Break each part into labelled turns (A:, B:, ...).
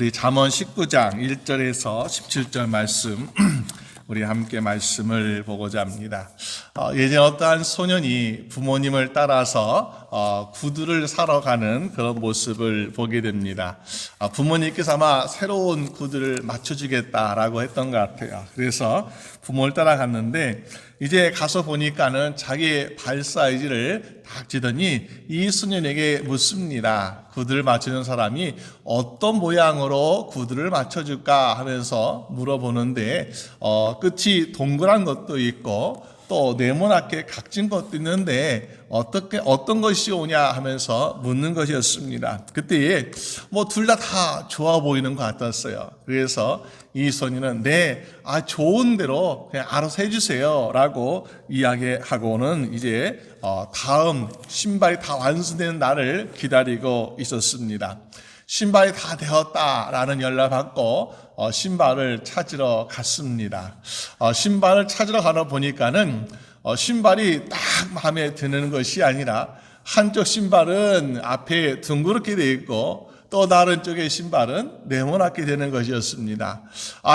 A: 우리 잠언 19장 1절에서 17절 말씀 우리 함께 말씀을 보고자 합니다. 예전 어떠한 소년이 부모님을 따라서 구두를 사러 가는 그런 모습을 보게 됩니다. 부모님께서 아마 새로운 구두를 맞춰주겠다라고 했던 것 같아요. 그래서 부모를 따라갔는데 이제 가서 보니까는 자기의 발 사이즈를 딱 재더니 이 소년에게 묻습니다. 구두를 맞추는 사람이 어떤 모양으로 구두를 맞춰줄까 하면서 물어보는데 끝이 동그란 것도 있고 또 네모나게 각진 것도 있는데 어떤 것이 오냐 하면서 묻는 것이었습니다. 그때 둘 다 좋아 보이는 것 같았어요. 그래서 이 소년은 좋은 대로 그냥 알아서 해주세요 라고 이야기하고는 이제 다음 신발이 다 완성되는 날을 기다리고 있었습니다. 신발이 다 되었다라는 연락을 받고 신발을 찾으러 갔습니다. 신발을 찾으러 가다 보니까는 신발이 딱 마음에 드는 것이 아니라 한쪽 신발은 앞에 둥그렇게 되어 있고 또 다른 쪽의 신발은 네모나게 되는 것이었습니다.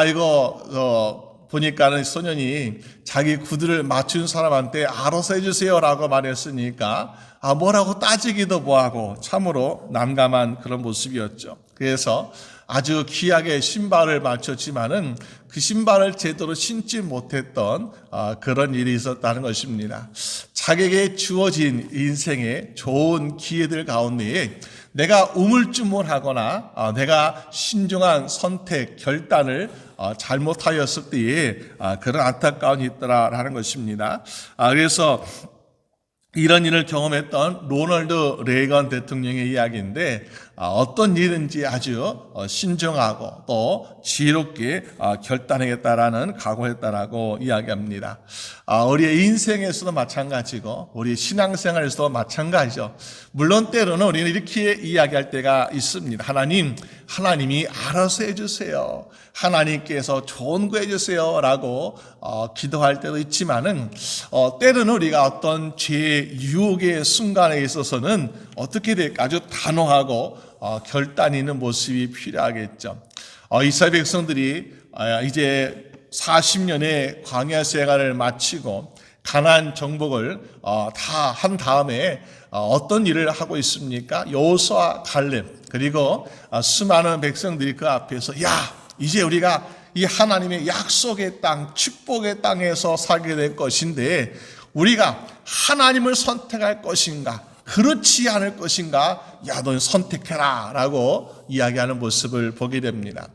A: 이거 보니까는 소년이 자기 구두를 맞춘 사람한테 알아서 해주세요 라고 말했으니까 뭐라고 따지기도 뭐하고 참으로 난감한 그런 모습이었죠. 그래서 아주 귀하게 신발을 맞췄지만은 그 신발을 제대로 신지 못했던 그런 일이 있었다는 것입니다. 자기에게 주어진 인생의 좋은 기회들 가운데에 내가 우물쭈물하거나 내가 신중한 선택, 결단을 잘못하였을 때에 그런 안타까움이 있더라라는 것입니다. 그래서 이런 일을 경험했던 로널드 레이건 대통령의 이야기인데 어떤 일인지 아주 신중하고 또 지혜롭게 결단하겠다라는 각오했다라고 이야기합니다. 우리의 인생에서도 마찬가지고 우리 신앙생활에서도 마찬가지죠. 물론 때로는 우리는 이렇게 이야기할 때가 있습니다. 하나님이 알아서 해주세요. 하나님께서 좋은 거 해주세요 라고 기도할 때도 있지만은 때로는 우리가 어떤 죄의 유혹의 순간에 있어서는 어떻게 될까 아주 단호하고 결단이 있는 모습이 필요하겠죠. 이스라엘 백성들이 이제 40년의 광야 생활을 마치고 가나안 정복을 다 한 다음에 어떤 일을 하고 있습니까? 여호수아, 갈렙 그리고 수많은 백성들이 그 앞에서 이제 우리가 이 하나님의 약속의 땅, 축복의 땅에서 살게 될 것인데 우리가 하나님을 선택할 것인가? 그렇지 않을 것인가? 넌 선택해라 라고 이야기하는 모습을 보게 됩니다.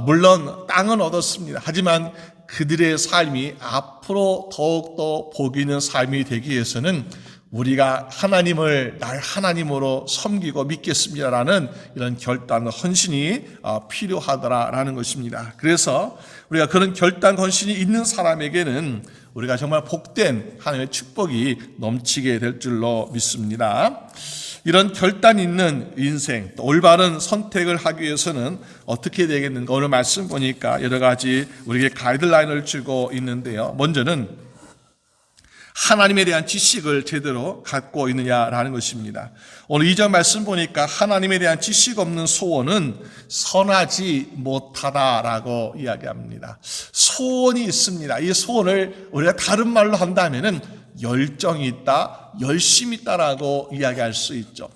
A: 물론 땅은 얻었습니다. 하지만 그들의 삶이 앞으로 더욱더 복 있는 삶이 되기 위해서는 우리가 하나님을 나의 하나님으로 섬기고 믿겠습니다라는 이런 결단, 헌신이 필요하더라라는 것입니다. 그래서 우리가 그런 결단, 헌신이 있는 사람에게는 우리가 정말 복된 하나님의 축복이 넘치게 될 줄로 믿습니다. 이런 결단 있는 인생, 또 올바른 선택을 하기 위해서는 어떻게 되겠는가? 오늘 말씀 보니까 여러 가지 우리에게 가이드라인을 주고 있는데요. 먼저는 하나님에 대한 지식을 제대로 갖고 있느냐라는 것입니다. 오늘 2절 말씀 보니까 하나님에 대한 지식 없는 소원은 선하지 못하다라고 이야기합니다. 소원이 있습니다. 이 소원을 우리가 다른 말로 한다면은 열정이 있다, 열심이 있다라고 이야기할 수 있죠.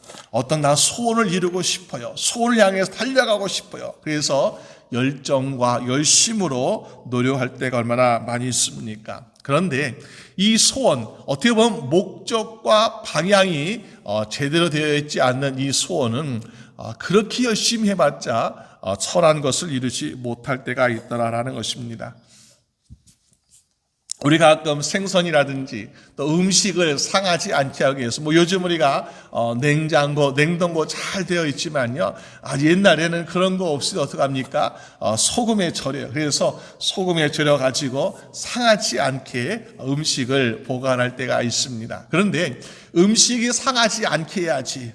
A: 나 소원을 이루고 싶어요. 소원을 향해서 달려가고 싶어요. 그래서 열정과 열심으로 노력할 때가 얼마나 많이 있습니까? 그런데 이 소원, 어떻게 보면 목적과 방향이 제대로 되어 있지 않는 이 소원은 그렇게 열심히 해봤자 선한 것을 이루지 못할 때가 있더라라는 것입니다. 우리가 가끔 생선이라든지 또 음식을 상하지 않게 하기 위해서 요즘 우리가 냉장고, 냉동고 잘 되어 있지만요. 옛날에는 그런 거 없이 어떡합니까? 소금에 절여요. 그래서 소금에 절여 가지고 상하지 않게 음식을 보관할 때가 있습니다. 그런데 음식이 상하지 않게 해야지.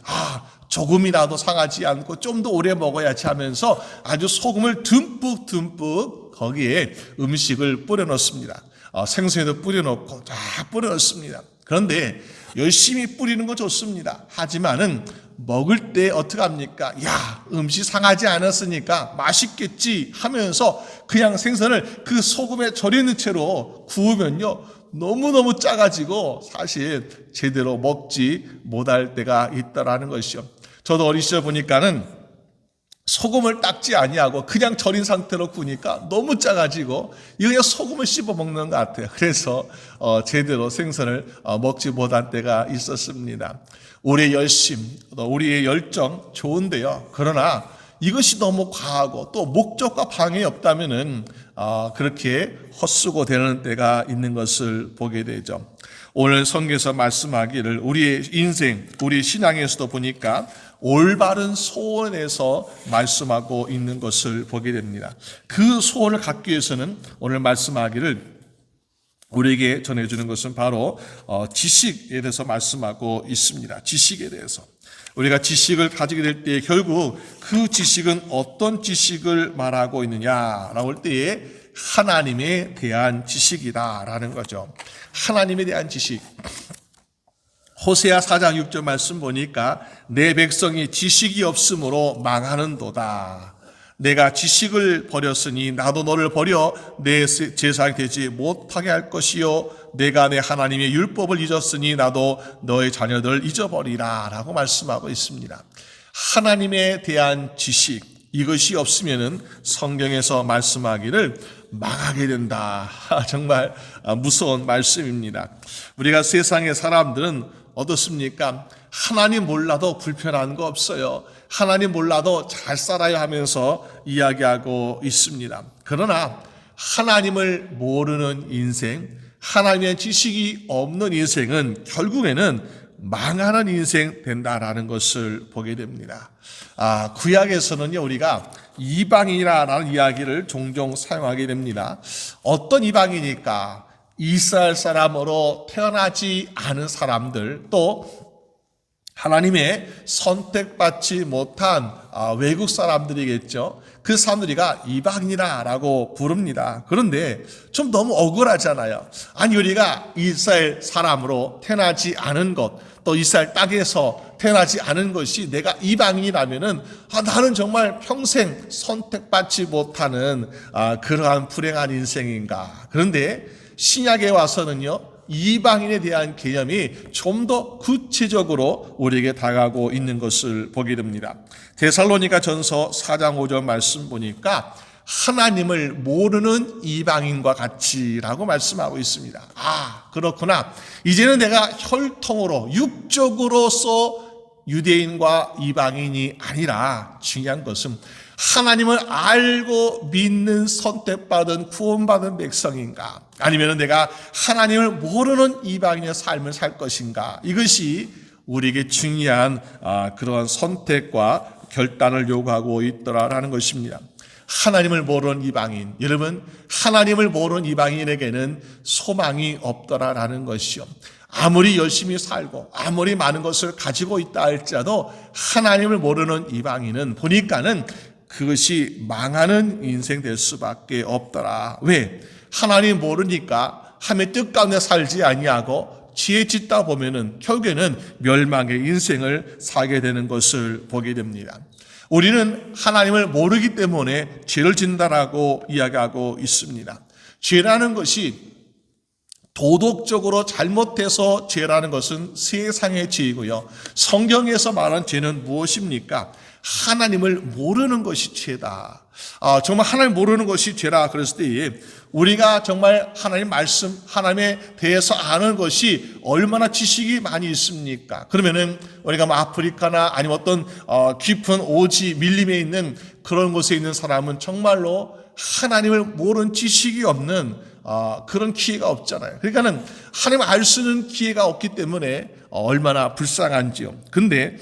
A: 조금이라도 상하지 않고 좀 더 오래 먹어야지 하면서 아주 소금을 듬뿍 거기에 음식을 뿌려 넣습니다. 생선에도 뿌려놓고 다 뿌려놓습니다. 그런데 열심히 뿌리는 거 좋습니다. 하지만은 먹을 때 어떡합니까? 야, 음식 상하지 않았으니까 맛있겠지 하면서 그냥 생선을 그 소금에 절이는 채로 구우면요, 너무너무 짜가지고 사실 제대로 먹지 못할 때가 있다라는 것이요. 저도 어린 시절 보니까는 소금을 닦지 아니하고 그냥 절인 상태로 구우니까 너무 짜가지고 이거 그냥 소금을 씹어 먹는 것 같아요. 그래서 제대로 생선을 먹지 못한 때가 있었습니다. 우리의 열심, 우리의 열정 좋은데요. 그러나 이것이 너무 과하고 또 목적과 방해이 없다면은 그렇게 헛수고 되는 때가 있는 것을 보게 되죠. 오늘 성경에서 말씀하기를 우리의 인생, 우리 신앙에서도 보니까 올바른 소원에서 말씀하고 있는 것을 보게 됩니다. 그 소원을 갖기 위해서는 오늘 말씀하기를 우리에게 전해주는 것은 바로 지식에 대해서 말씀하고 있습니다. 지식에 대해서. 우리가 지식을 가지게 될 때 결국 그 지식은 어떤 지식을 말하고 있느냐라고 할 때에 하나님에 대한 지식이다라는 거죠. 하나님에 대한 지식. 호세아 4장 6절 말씀 보니까 내 백성이 지식이 없으므로 망하는도다. 내가 지식을 버렸으니 나도 너를 버려 내 제사장이 되지 못하게 할 것이요 내가 내 하나님의 율법을 잊었으니 나도 너의 자녀들을 잊어버리라 라고 말씀하고 있습니다. 하나님에 대한 지식, 이것이 없으면은 성경에서 말씀하기를 망하게 된다. 정말 무서운 말씀입니다. 우리가 세상의 사람들은 어떻습니까? 하나님 몰라도 불편한 거 없어요. 하나님 몰라도 잘 살아야 하면서 이야기하고 있습니다. 그러나 하나님을 모르는 인생, 하나님의 지식이 없는 인생은 결국에는 망하는 인생 된다라는 것을 보게 됩니다. 구약에서는요, 우리가 이방인이라는 이야기를 종종 사용하게 됩니다. 어떤 이방인일까? 이스라엘 사람으로 태어나지 않은 사람들, 또 하나님의 선택받지 못한 외국 사람들이겠죠. 그 사람들이가 이방인이라고 부릅니다. 그런데 좀 너무 억울하잖아요. 아니, 우리가 이스라엘 사람으로 태어나지 않은 것, 또 이스라엘 땅에서 태어나지 않은 것이 내가 이방인이라면은 나는 정말 평생 선택받지 못하는 그러한 불행한 인생인가. 그런데 신약에 와서는요, 이방인에 대한 개념이 좀 더 구체적으로 우리에게 다가오고 있는 것을 보게 됩니다. 데살로니가 전서 4장 5절 말씀 보니까 하나님을 모르는 이방인과 같이라고 말씀하고 있습니다. 그렇구나. 이제는 내가 혈통으로 육적으로서 유대인과 이방인이 아니라 중요한 것은 하나님을 알고 믿는 선택받은 구원받은 백성인가, 아니면 내가 하나님을 모르는 이방인의 삶을 살 것인가, 이것이 우리에게 중요한 그러한 선택과 결단을 요구하고 있더라라는 것입니다. 하나님을 모르는 이방인, 여러분, 하나님을 모르는 이방인에게는 소망이 없더라라는 것이요. 아무리 열심히 살고 아무리 많은 것을 가지고 있다 할지라도 하나님을 모르는 이방인은 보니까는 그것이 망하는 인생 될 수밖에 없더라. 왜? 하나님 모르니까 하나님의 뜻 가운데 살지 아니하고 지혜 짓다 보면은 결국에는 멸망의 인생을 살게 되는 것을 보게 됩니다. 우리는 하나님을 모르기 때문에 죄를 짓는다라고 이야기하고 있습니다. 죄라는 것이 도덕적으로 잘못해서 죄라는 것은 세상의 죄이고요. 성경에서 말한 죄는 무엇입니까? 하나님을 모르는 것이 죄다. 정말 하나님 모르는 것이 죄라 그랬을 때에 우리가 정말 하나님 말씀, 하나님에 대해서 아는 것이 얼마나 지식이 많이 있습니까? 그러면은 우리가 뭐 아프리카나 아니면 어떤 깊은 오지 밀림에 있는 그런 곳에 있는 사람은 정말로 하나님을 모르는 지식이 없는 그런 기회가 없잖아요. 그러니까는 하나님을 알 수 있는 기회가 없기 때문에 얼마나 불쌍한지요. 근데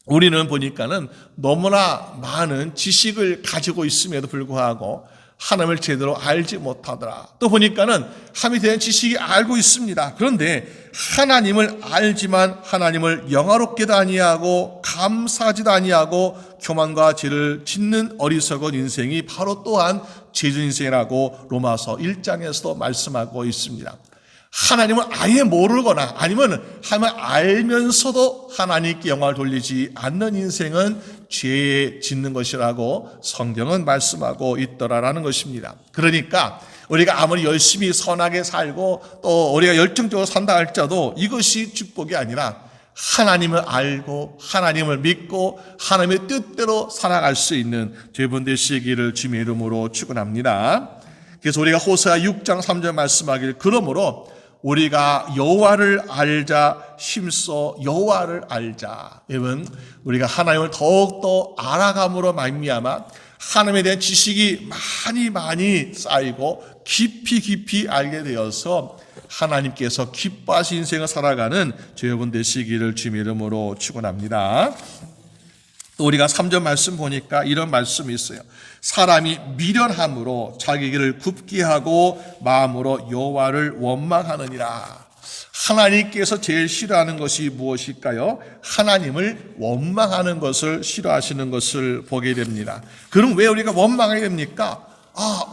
A: 우리는 보니까는 너무나 많은 지식을 가지고 있음에도 불구하고 하나님을 제대로 알지 못하더라. 또 보니까는 하나님에 대한 지식이 알고 있습니다. 그런데 하나님을 알지만 하나님을 영화롭게도 아니하고 감사하지도 아니하고 교만과 죄를 짓는 어리석은 인생이 바로 또한 죄진 인생이라고 로마서 1장에서도 말씀하고 있습니다. 하나님을 아예 모르거나 아니면 하나님을 알면서도 하나님께 영광을 돌리지 않는 인생은 죄에 짓는 것이라고 성경은 말씀하고 있더라라는 것입니다. 그러니까 우리가 아무리 열심히 선하게 살고 또 우리가 열정적으로 산다 할지라도 이것이 축복이 아니라 하나님을 알고 하나님을 믿고 하나님의 뜻대로 살아갈 수 있는 여러분 되시기를 주님의 이름으로 축원합니다. 그래서 우리가 호세아 6장 3절 말씀하길 그러므로 우리가 여호와를 알자 힘써 여호와를 알자. 여러분 우리가 하나님을 더욱더 알아감으로 말미암아 하나님에 대한 지식이 많이 쌓이고 깊이 알게 되어서 하나님께서 기뻐하신 인생을 살아가는 여러분 되시기를 주님의 이름으로 축원합니다. 또 우리가 3절 말씀 보니까 이런 말씀이 있어요. 사람이 미련함으로 자기 길을 굽게 하고 마음으로 여호와를 원망하느니라. 하나님께서 제일 싫어하는 것이 무엇일까요? 하나님을 원망하는 것을 싫어하시는 것을 보게 됩니다. 그럼 왜 우리가 원망하게 됩니까?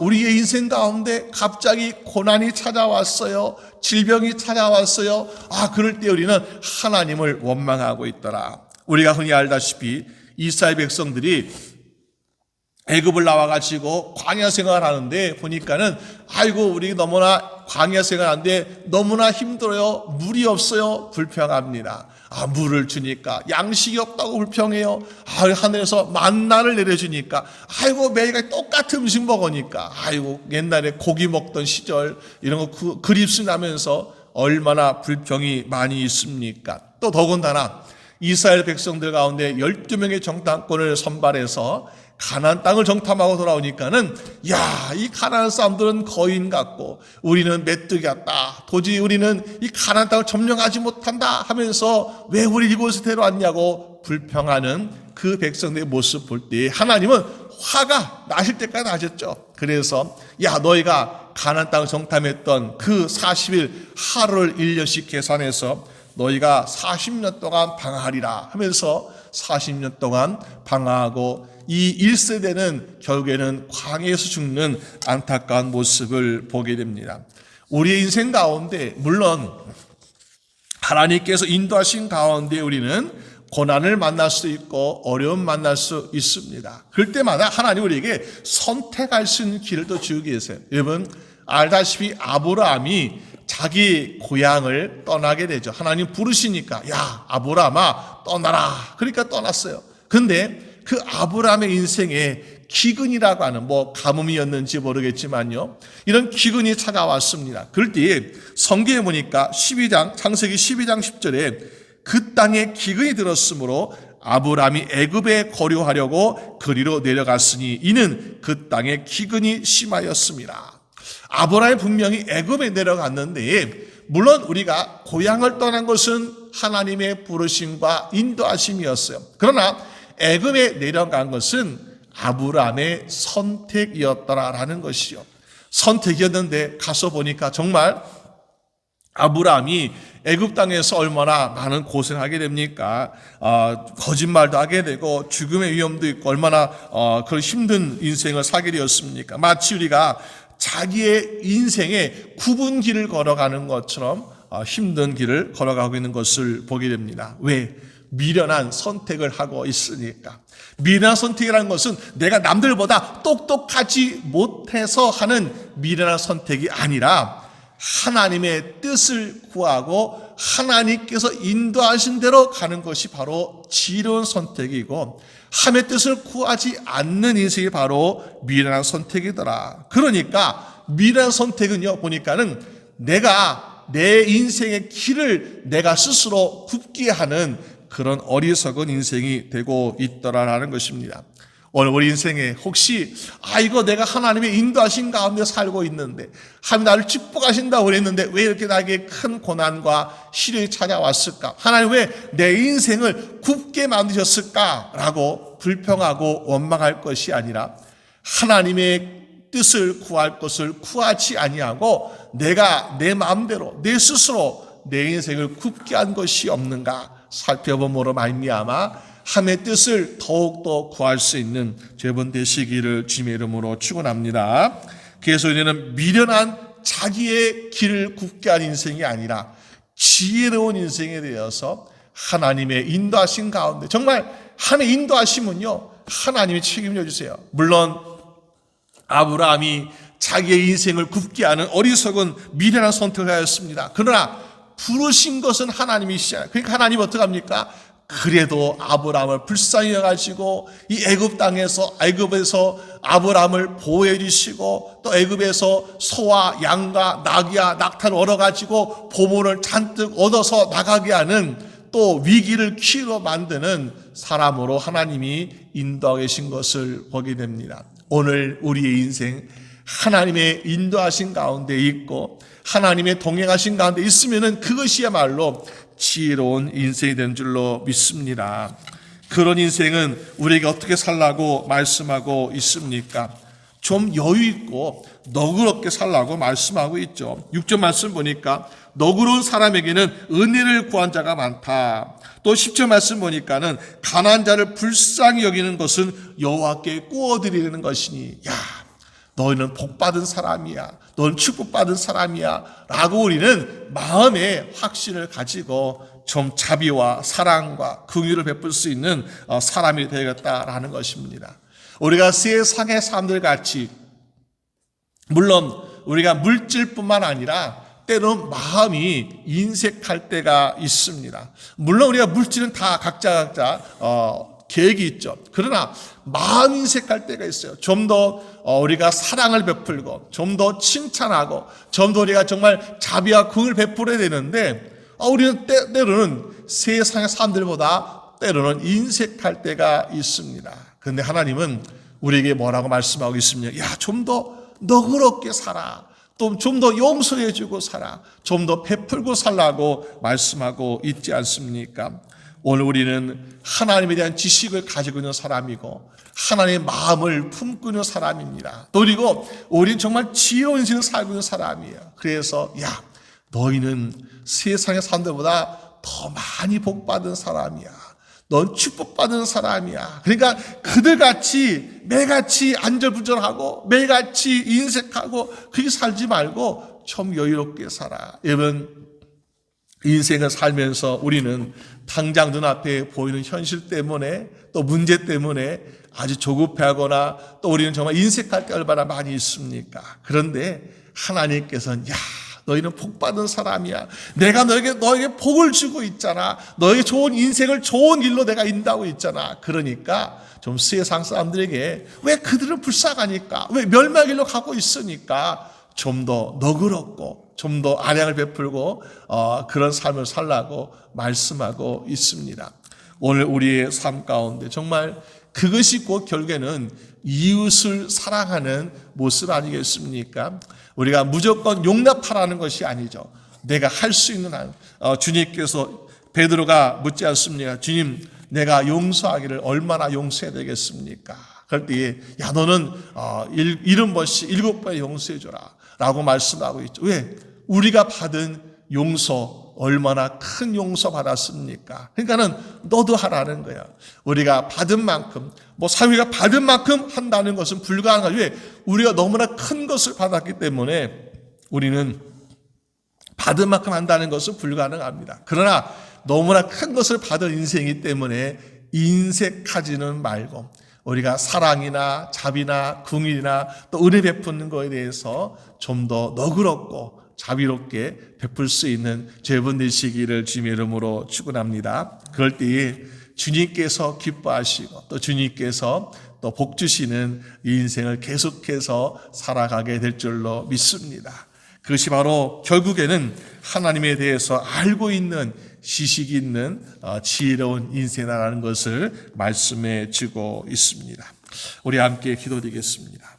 A: 우리의 인생 가운데 갑자기 고난이 찾아왔어요. 질병이 찾아왔어요. 그럴 때 우리는 하나님을 원망하고 있더라. 우리가 흔히 알다시피 이스라엘 백성들이 애굽을 나와가지고 광야 생활하는데 보니까는 우리 너무나 광야 생활하는데 너무나 힘들어요. 물이 없어요. 불평합니다. 물을 주니까 양식이 없다고 불평해요. 하늘에서 만나를 내려주니까 매일같이 똑같은 음식 먹으니까 옛날에 고기 먹던 시절 이런 거 그립시 나면서 얼마나 불평이 많이 있습니까? 또 더군다나 이스라엘 백성들 가운데 12명의 정탐꾼을 선발해서 가나안 땅을 정탐하고 돌아오니까는 이 가나안 사람들은 거인 같고 우리는 메뚜기 같다. 도저히 우리는 이 가나안 땅을 점령하지 못한다 하면서 왜 우리 이곳에 데려왔냐고 불평하는 그 백성들의 모습 볼 때 하나님은 화가 나실 때까지 나셨죠. 그래서 너희가 가나안 땅을 정탐했던 그 40일 하루를 1년씩 계산해서 너희가 40년 동안 방황하리라 하면서 40년 동안 방황하고 이 1세대는 결국에는 광야에서 죽는 안타까운 모습을 보게 됩니다. 우리의 인생 가운데 물론 하나님께서 인도하신 가운데 우리는 고난을 만날 수 있고 어려움 만날 수 있습니다. 그럴 때마다 하나님 우리에게 선택할 수 있는 길을 또 주고 계세요. 여러분 알다시피 아브라함이 자기 고향을 떠나게 되죠. 하나님 부르시니까 아브라함아 떠나라. 그러니까 떠났어요. 근데 그 아브라함의 인생에 기근이라고 하는 가뭄이었는지 모르겠지만요. 이런 기근이 찾아왔습니다. 그럴 때 성경에 보니까 창세기 12장 10절에 그 땅에 기근이 들었으므로 아브라함이 애굽에 거류하려고 그리로 내려갔으니 이는 그 땅에 기근이 심하였습니다. 아브라함이 분명히 애굽에 내려갔는데 물론 우리가 고향을 떠난 것은 하나님의 부르심과 인도하심이었어요. 그러나 애굽에 내려간 것은 아브라함의 선택이었더라라는 것이요. 선택이었는데 가서 보니까 정말 아브라함이 애굽 땅에서 얼마나 많은 고생하게 됩니까? 거짓말도 하게 되고 죽음의 위험도 있고 얼마나 그런 힘든 인생을 살게 되었습니까? 마치 우리가 자기의 인생의 굽은 길을 걸어가는 것처럼 힘든 길을 걸어가고 있는 것을 보게 됩니다. 왜? 미련한 선택을 하고 있으니까. 미련한 선택이라는 것은 내가 남들보다 똑똑하지 못해서 하는 미련한 선택이 아니라 하나님의 뜻을 구하고 하나님께서 인도하신 대로 가는 것이 바로 지혜로운 선택이고 하나님의 뜻을 구하지 않는 인생이 바로 미련한 선택이더라. 그러니까 미련한 선택은요 보니까는 내가 내 인생의 길을 내가 스스로 굽게 하는 그런 어리석은 인생이 되고 있더라라는 것입니다. 오늘 우리 인생에 혹시 이거 내가 하나님의 인도하신 가운데 살고 있는데 하나님 나를 축복하신다고 그랬는데 왜 이렇게 나에게 큰 고난과 시련이 찾아왔을까? 하나님 왜 내 인생을 굽게 만드셨을까라고 불평하고 원망할 것이 아니라 하나님의 뜻을 구할 것을 구하지 아니하고 내가 내 마음대로 내 스스로 내 인생을 굽게 한 것이 없는가 살펴봄으로 말미암아 하나님의 뜻을 더욱더 구할 수 있는 여러분 되시기를 주님의 이름으로 축원합니다. 그래서 우리는 미련한 자기의 길을 굽게 한 인생이 아니라 지혜로운 인생에 대해서 하나님의 인도하신 가운데, 정말 하나님의 인도하심은요, 하나님이 책임져 주세요. 물론 아브라함이 자기의 인생을 굽게 하는 어리석은 미련한 선택을 하였습니다. 그러나 부르신 것은 하나님이시잖아요. 그러니까 하나님 어떡합니까? 그래도 아브라함을 불쌍히 여가지고 이 애굽 땅에서, 애굽에서 아브라함을 보호해 주시고, 또 애굽에서 소와 양과 낙이와 낙타를 얻어가지고 보물을 잔뜩 얻어서 나가게 하는, 또 위기를 기회로 만드는 사람으로 하나님이 인도하고 계신 것을 보게 됩니다. 오늘 우리의 인생 하나님의 인도하신 가운데 있고 하나님의 동행하신 가운데 있으면은 그것이야말로 지혜로운 인생이 된 줄로 믿습니다. 그런 인생은 우리에게 어떻게 살라고 말씀하고 있습니까? 좀 여유 있고 너그럽게 살라고 말씀하고 있죠. 6절 말씀 보니까 너그러운 사람에게는 은혜를 구한 자가 많다. 또 10절 말씀 보니까는 가난한 자를 불쌍히 여기는 것은 여호와께 구워드리는 것이니, 야, 너희는 복받은 사람이야, 너는 축복받은 사람이야 라고 우리는 마음의 확신을 가지고 좀 자비와 사랑과 긍휼을 베풀 수 있는 사람이 되겠다라는 것입니다. 우리가 세상의 사람들 같이, 물론 우리가 물질뿐만 아니라 때로는 마음이 인색할 때가 있습니다. 물론 우리가 물질은 다 각자 계획이 있죠. 그러나 마음 인색할 때가 있어요. 좀 더 우리가 사랑을 베풀고, 좀 더 칭찬하고, 좀 더 우리가 정말 자비와 긍휼을 베풀어야 되는데, 우리는 때로는 세상의 사람들보다 때로는 인색할 때가 있습니다. 그런데 하나님은 우리에게 뭐라고 말씀하고 있습니까? 야, 좀 더 너그럽게 살아. 또 좀 더 용서해주고 살아. 좀 더 베풀고 살라고 말씀하고 있지 않습니까? 오늘 우리는 하나님에 대한 지식을 가지고 있는 사람이고 하나님의 마음을 품고 있는 사람입니다. 그리고 우리는 정말 지혜로운 인생을 살고 있는 사람이에요. 그래서 야, 너희는 세상의 사람들보다 더 많이 복받은 사람이야. 넌 축복받은 사람이야. 그러니까 그들같이 매같이 안절부절하고 매같이 인색하고 그렇게 살지 말고 좀 여유롭게 살아. 여러분, 인생을 살면서 우리는 당장 눈앞에 보이는 현실 때문에, 또 문제 때문에 아주 조급해하거나, 또 우리는 정말 인색할 때 얼마나 많이 있습니까? 그런데 하나님께서는 야, 너희는 복받은 사람이야. 내가 너에게 복을 주고 있잖아. 너에게 좋은 인생을 좋은 길로 내가 인도하고 있잖아. 그러니까 좀 세상 사람들에게, 왜 그들은 불쌍하니까, 왜 멸망길로 가고 있으니까 좀 더 너그럽고 좀 더 안양을 베풀고 그런 삶을 살라고 말씀하고 있습니다. 오늘 우리의 삶 가운데 정말 그것이 곧 결국에는 이웃을 사랑하는 모습 아니겠습니까? 우리가 무조건 용납하라는 것이 아니죠. 내가 할 수 있는 한, 주님께서 베드로가 묻지 않습니까? 주님, 내가 용서하기를 얼마나 용서해야 되겠습니까? 그럴 때에 야, 너는 70번씩 7번 용서해줘라 라고 말씀하고 있죠. 왜? 우리가 받은 용서 얼마나 큰 용서 받았습니까? 그러니까는 너도 하라는 거야. 우리가 받은 만큼, 사위가 받은 만큼 한다는 것은 불가능하죠. 왜? 우리가 너무나 큰 것을 받았기 때문에 우리는 받은 만큼 한다는 것은 불가능합니다. 그러나 너무나 큰 것을 받은 인생이기 때문에 인색하지는 말고 우리가 사랑이나 자비나 긍휼이나 또 은혜 베푸는 것에 대해서 좀 더 너그럽고 자비롭게 베풀 수 있는 여러분 되시기를 주님의 이름으로 축원합니다. 그럴 때에 주님께서 기뻐하시고 또 주님께서 또 복 주시는 이 인생을 계속해서 살아가게 될 줄로 믿습니다. 그것이 바로 결국에는 하나님에 대해서 알고 있는 지식이 있는 지혜로운 인생이라는 것을 말씀해 주고 있습니다. 우리 함께 기도드리겠습니다.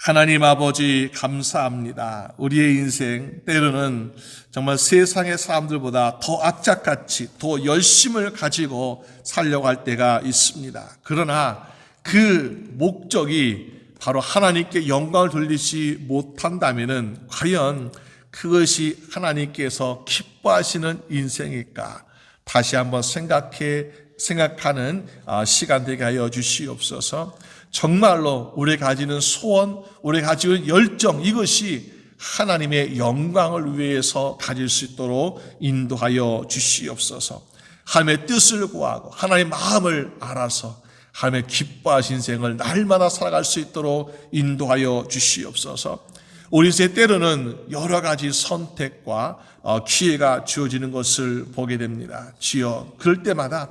A: 하나님 아버지 감사합니다. 우리의 인생 때로는 정말 세상의 사람들보다 더 악착같이 더 열심을 가지고 살려고 할 때가 있습니다. 그러나 그 목적이 바로 하나님께 영광을 돌리지 못한다면은 과연 그것이 하나님께서 기뻐하시는 인생일까? 다시 한번 생각해 생각하는 시간 되게 하여 주시옵소서. 정말로 우리가 가지는 소원, 우리가 가지는 열정, 이것이 하나님의 영광을 위해서 가질 수 있도록 인도하여 주시옵소서. 하나님의 뜻을 구하고 하나님의 마음을 알아서 하나님의 기뻐하신 생을 날마다 살아갈 수 있도록 인도하여 주시옵소서. 우리 세 때로는 여러 가지 선택과 기회가 주어지는 것을 보게 됩니다. 주여, 그럴 때마다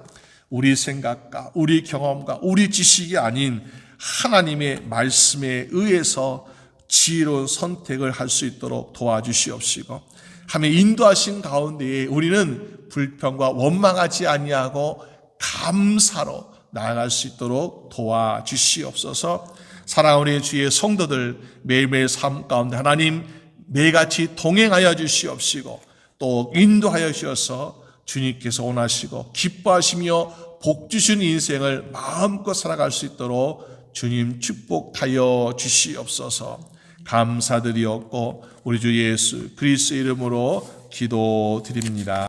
A: 우리 생각과 우리 경험과 우리 지식이 아닌 하나님의 말씀에 의해서 지혜로운 선택을 할 수 있도록 도와주시옵시고, 하나님의 인도하신 가운데에 우리는 불평과 원망하지 아니하고 감사로 나아갈 수 있도록 도와주시옵소서. 사랑하는 우리 주의 성도들 매일매일 삶 가운데 하나님 매일같이 동행하여 주시옵시고 또 인도하여 주셔서 주님께서 원하시고 기뻐하시며 복 주신 인생을 마음껏 살아갈 수 있도록 주님 축복하여 주시옵소서. 감사드리옵고 우리 주 예수 그리스도의 이름으로 기도드립니다.